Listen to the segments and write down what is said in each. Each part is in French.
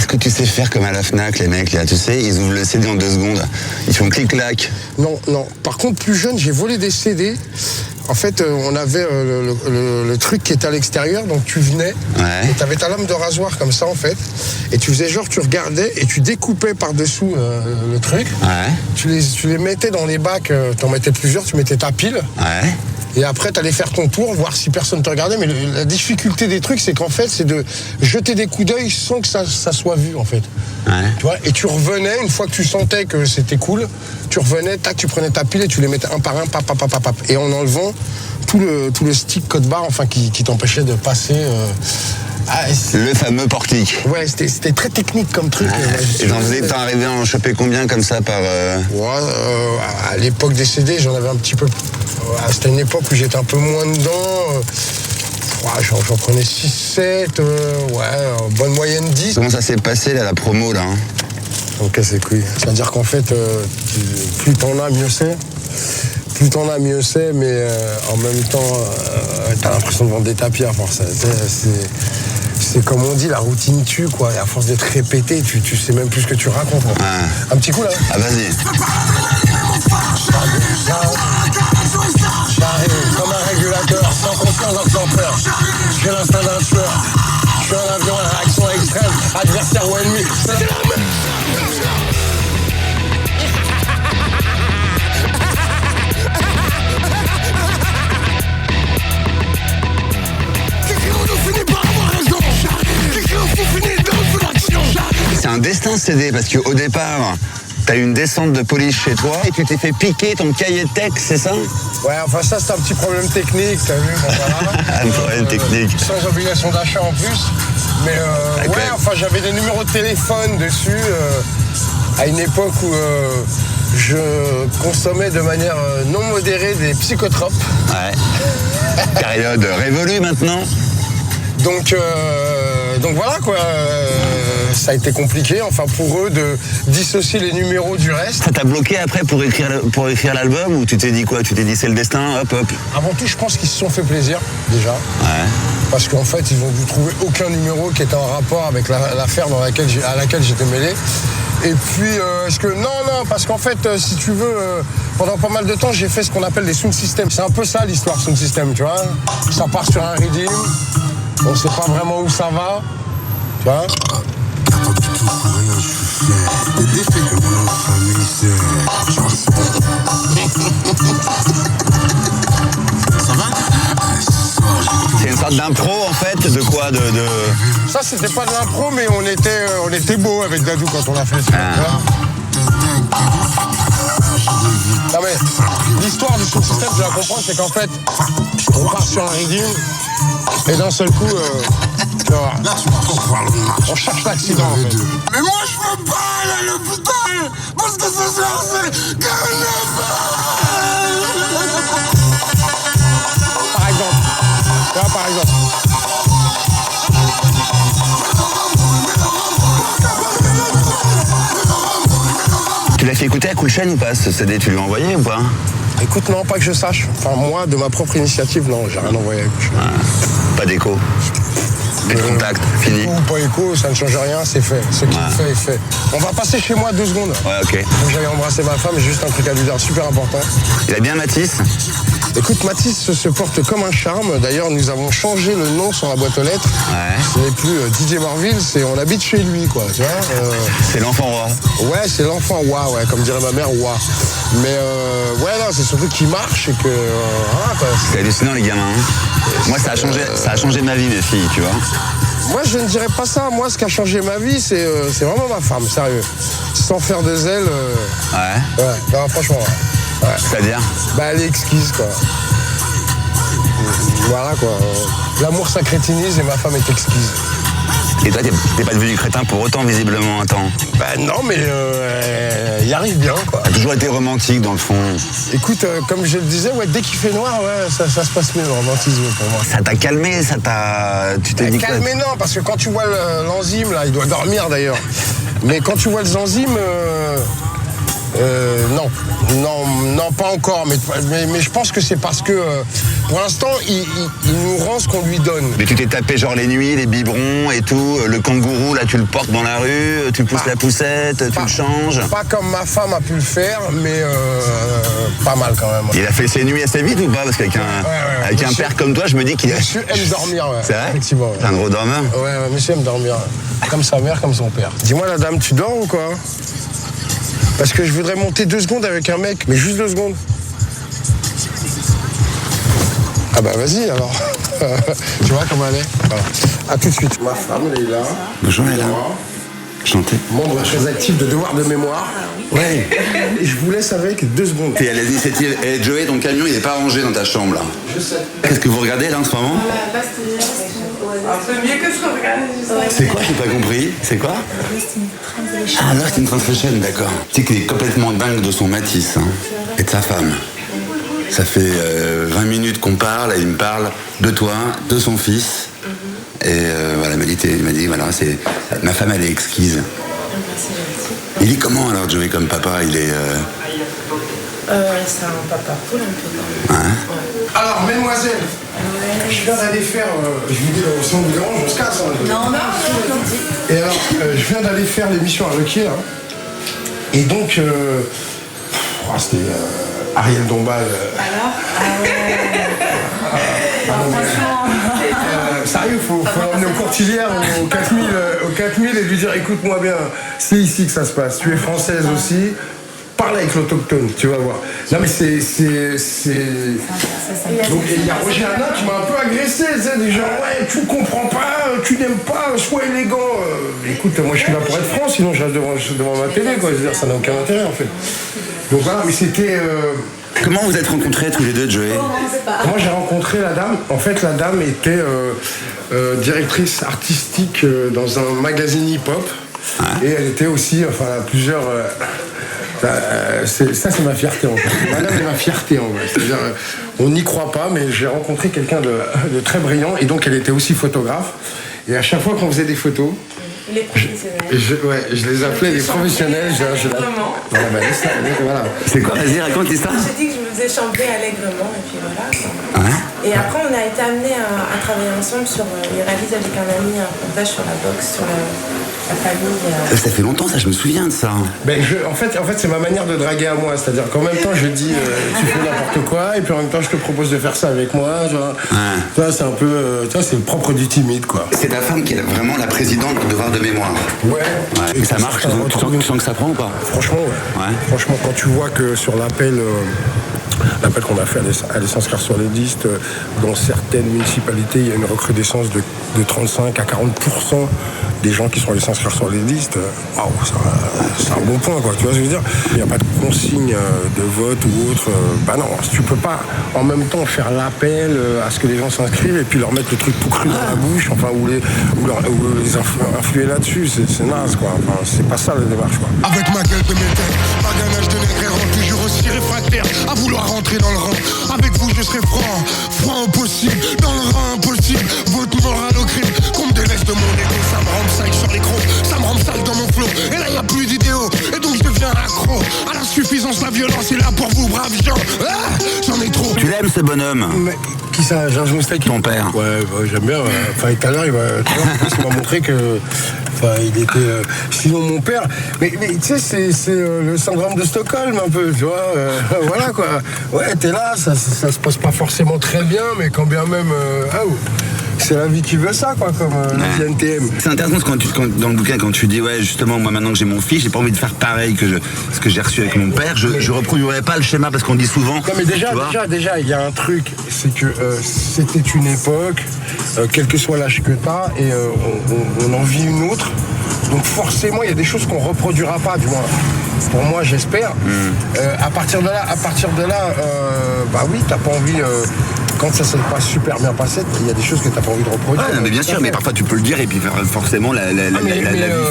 que tu sais faire comme à la Fnac, les mecs, là, tu sais, ils ouvrent le CD en 2 secondes. Ils font clic-clac. Non. Par contre, plus jeune, j'ai volé des CD. En fait, on avait le truc qui était à l'extérieur, donc tu venais, et tu avais ta lame de rasoir comme ça, en fait, et tu faisais genre, tu regardais et tu découpais par-dessous le truc. Tu les mettais dans les bacs, tu en mettais plusieurs, tu mettais ta pile. Et après, tu allais faire ton tour, voir si personne te regardait. Mais la difficulté des trucs, c'est qu'en fait, c'est de jeter des coups d'œil sans que ça soit vu, en fait. Tu vois, et tu revenais, une fois que tu sentais que c'était cool, tu revenais, tac, tu prenais ta pile et tu les mettais un par un, pap. Et en enlevant tout le stick code barre, enfin, qui t'empêchait de passer... le fameux portique. Ouais, c'était très technique comme truc. Et t'en arrivais à en choper combien comme ça par... À l'époque des CD, j'en avais un petit peu... C'était une époque où j'étais un peu moins dedans. J'en prenais 6-7, bonne moyenne 10. Comment ça s'est passé là, la promo là Ok, c'est couilles. C'est-à-dire qu'en fait, plus t'en as, mieux c'est. Plus t'en as, mieux c'est, mais en même temps, t'as l'impression de vendre des tapis à force. C'est comme on dit, la routine tue, quoi. Et à force d'être répété, tu sais même plus ce que tu racontes. Un petit coup là. Ah, vas-y. J'arrive comme un régulateur, sans confiance, sans peur. J'ai l'instinct d'un tueur. Je suis un avion à réaction extrême, adversaire ou ennemi. C'est la merde. C'est un destin CD parce qu'au départ, t'as eu une descente de police chez toi et tu t'es fait piquer ton cahier de texte, c'est ça? Ouais, enfin ça c'est un petit problème technique, t'as vu, bon voilà. Un problème technique. Sans obligation d'achat en plus. Mais enfin j'avais des numéros de téléphone dessus à une époque où je consommais de manière non modérée des psychotropes. Période révolue maintenant. Donc voilà quoi, ça a été compliqué enfin pour eux de dissocier les numéros du reste. Ça t'a bloqué après pour écrire l'album ou tu t'es dit quoi? Tu t'es dit c'est le destin, hop. Avant tout je pense qu'ils se sont fait plaisir déjà. Parce qu'en fait ils ont dû trouver aucun numéro qui était en rapport avec l'affaire à laquelle j'étais mêlé. Et puis, parce qu'en fait, si tu veux, pendant pas mal de temps, j'ai fait ce qu'on appelle des sound systems. C'est un peu ça l'histoire sound system, tu vois. Ça part sur un rythme, on sait pas vraiment où ça va, tu vois. Pas du tout pour rien, je suis fier. Des défaites que mon nom de famille, ça va? C'est une sorte d'impro en fait, de quoi de... Ça c'était pas de l'impro mais on était beau avec Dadou quand on a fait ça. Non mais l'histoire du sound system, je la comprends, c'est qu'en fait on part sur un rythme et d'un seul coup tu vois, on cherche l'accident en fait. Mais moi je veux pas aller à l'hôpital parce que ce soir c'est carnaval. Par exemple. Tu vois, par exemple. Tu l'as fait écouter à Cool Chain ou pas ce CD? Tu lui as envoyé ou pas? Écoute, non, pas que je sache. Enfin, moi, de ma propre initiative, non, j'ai rien envoyé à Cool Chain. Pas d'écho. Plus de contact, fini. Écho ou pas écho, ça ne change rien, c'est fait. Ce qu'il fait est fait. On va passer chez moi 2 secondes. Ouais, ok. Donc j'allais embrasser ma femme, j'ai juste un truc à lui dire super important. Il a bien Matisse? Écoute, Matisse se porte comme un charme. D'ailleurs, nous avons changé le nom sur la boîte aux lettres. Ce n'est plus DJ Marville, on habite chez lui, quoi. Tu vois c'est l'enfant roi. Ouais, c'est l'enfant roi, ouais, comme dirait ma mère, roi. Mais non, c'est surtout qu'il marche et que... C'est hallucinant, les gamins. Moi, ça a changé ma vie, mes filles, tu vois. Moi, je ne dirais pas ça. Moi, ce qui a changé ma vie, c'est vraiment ma femme, sérieux. Sans faire de zèle. Ouais, non, franchement, ouais. C'est-à-dire? Elle est exquise, quoi. Voilà, quoi. L'amour, ça crétinise et ma femme est exquise. Et toi, t'es pas devenu crétin pour autant, visiblement, un temps? Non, mais il arrive bien, quoi. T'as toujours été romantique, dans le fond. Écoute, comme je le disais, ça qu'il fait noir, ça se passe mieux, le romantisme, pour moi. Ça t'a calmé, tu t'es dit calmé, non, parce que quand tu vois l'enzyme, là, il doit dormir, d'ailleurs. Mais quand tu vois les enzymes, Non, pas encore, mais je pense que c'est parce que pour l'instant, il nous rend ce qu'on lui donne. Mais tu t'es tapé genre les nuits, les biberons et tout, le kangourou, là tu le portes dans la rue, tu pousses la poussette, tu le changes. Pas comme ma femme a pu le faire, mais pas mal quand même. Il a fait ses nuits assez vite ou pas? Parce qu'avec un père comme toi, je me dis qu'il a... Monsieur aime dormir, ouais. C'est vrai? Effectivement. C'est un gros dormeur? Ouais, monsieur aime dormir. Comme sa mère, comme son père. Dis-moi la dame, tu dors ou quoi? Parce que je voudrais monter 2 secondes avec un mec, mais juste 2 secondes. Ah bah vas-y alors. Tu vois comment elle est? Voilà. A tout de suite. Ma femme, elle est là. Bonjour, elle est là. Chantez. Membre très actif de Devoir de mémoire. Ouais. Et je vous laisse avec 2 secondes. T'es à l'initiative. Et Joey, ton camion, il est pas rangé dans ta chambre là. Je sais. Qu'est-ce que vous regardez là en ce moment? Un peu mieux que ce qu'on regarde. C'est quoi? J'ai pas compris. C'est quoi? Ah, Lost in Translation, d'accord. Tu sais qu'il est complètement dingue de son Matisse hein, et de sa femme. Ça fait 20 minutes qu'on parle et il me parle de toi, de son fils. Et voilà, il m'a dit, voilà, ma femme, elle est exquise. Il est comment alors, Joey, comme papa? Il est... C'est un papa cool un peu. Hein? Ouais. Alors, mesdemoiselles, je viens d'aller faire... je vous dis, si on vous dérange, on se casse. Hein, Non. Et alors, je viens d'aller faire l'émission à Ruquier. Hein, et donc, c'était Ariel Dombal. Sérieux, faut l'emmener au Courtilière, au 4000 et lui dire, écoute-moi bien, c'est ici que ça se passe. Tu es française aussi. Parle avec l'autochtone, tu vas voir. Non mais c'est... Donc il y a Roger Hanin qui m'a un peu agressé, des gens, ouais, tu ne comprends pas, tu n'aimes pas, sois élégant. Écoute, moi je suis là pour être franc, sinon je reste devant ma télé, quoi. Je veux dire, ça n'a aucun intérêt en fait. Donc voilà, mais c'était... Comment vous êtes rencontrés tous les deux, Joey? Moi j'ai rencontré la dame. En fait, la dame était directrice artistique dans un magazine hip-hop. Et elle était aussi, enfin, plusieurs... ça c'est ma fierté en fait. Madame est ma fierté en fait. C'est-à-dire, on n'y croit pas, mais j'ai rencontré quelqu'un de très brillant et donc elle était aussi photographe. Et à chaque fois qu'on faisait des photos, Les professionnels. je les appelais les professionnels. Voilà. C'est quoi? Vas-y, raconte l'histoire. J'ai dit que je me faisais chambrer allègrement et puis voilà. Ouais. Et après on a été amenés à travailler ensemble sur... il réalise avec un ami un reportage sur la boxe, sur la famille. Ça fait longtemps, ça, je me souviens de ça. Ben, en fait, c'est ma manière de draguer à moi. C'est-à-dire qu'en même temps, je dis tu fais n'importe quoi, et puis en même temps, je te propose de faire ça avec moi. Tu vois. Ouais. C'est un peu, c'est le propre du timide, quoi. C'est ta femme qui est vraiment la présidente de Devoir de mémoire. Ouais. Et ça marche, tu sens que ça prend ou pas? Franchement, ouais. Franchement, quand tu vois que sur l'appel qu'on a fait à l'essence car sur les listes, dans certaines municipalités, il y a une recrudescence de 35 à 40% des gens qui sont à l'essence car sur les listes. Waouh, c'est un bon point, quoi. Tu vois ce que je veux dire? Il n'y a pas de consigne de vote ou autre. Bah non, tu peux pas en même temps faire l'appel à ce que les gens s'inscrivent et puis leur mettre le truc tout cru dans la bouche, enfin, ou les influer là-dessus. C'est naze, quoi. Enfin, c'est pas ça la démarche, quoi. Avec ma gueule de métal, ma ganache de nègre errant, toujours aussi réfractaire à vouloir rentrer dans le rang. Avec vous je serai franc au possible, dans le rang impossible. Votre morale au crime, qu'on me délaisse de mon égo, ça me rend sale sur l'écran, ça me rend sale dans mon flow. Et là y a plus d'idéaux, et donc je deviens accro à la suffisance, la violence est là pour vous braves gens. J'en ai trop. Tu l'aimes ce bonhomme? Mais, qui ça, Georges Moustaki? Ton père. Ouais, j'aime bien. Enfin, tout à l'heure, il m'a montré que... Enfin, il était... sinon, mon père... Mais tu sais, c'est le syndrome de Stockholm, un peu, tu vois. Voilà, quoi. Ouais, t'es là, ça se passe pas forcément très bien, mais quand bien même... c'est la vie qui veut ça, quoi, comme la NTM. C'est intéressant dans le bouquin, quand tu dis, ouais, justement, moi, maintenant que j'ai mon fils, j'ai pas envie de faire pareil que ce que j'ai reçu avec mon père. Je reproduirais pas le schéma, parce qu'on dit souvent... Non, mais déjà, il y a un truc, c'est que c'était une époque, quel que soit l'âge que t'as, et on en vit une autre. Donc forcément, il y a des choses qu'on reproduira pas, du moins. Pour moi, j'espère. À partir de là, bah oui, t'as pas envie... quand ça s'est pas super bien passé, il y a des choses que t'as pas envie de reproduire. Ouais, mais bien sûr, mais parfois tu peux le dire et puis forcément la vie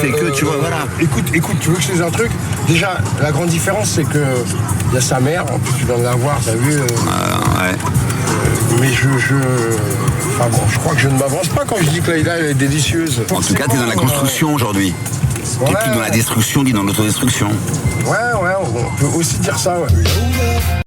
fait que, tu vois, voilà. Écoute, tu veux que je te dise un truc? Déjà, la grande différence, c'est que il y a sa mère, en plus tu viens de la voir, t'as vu ouais. Mais enfin bon, je crois que je ne m'avance pas quand je dis que Laïla, elle est délicieuse. En tout cas, t'es dans la construction aujourd'hui. T'es plus dans la destruction que dans l'autodestruction. Ouais, on peut aussi dire ça, ouais.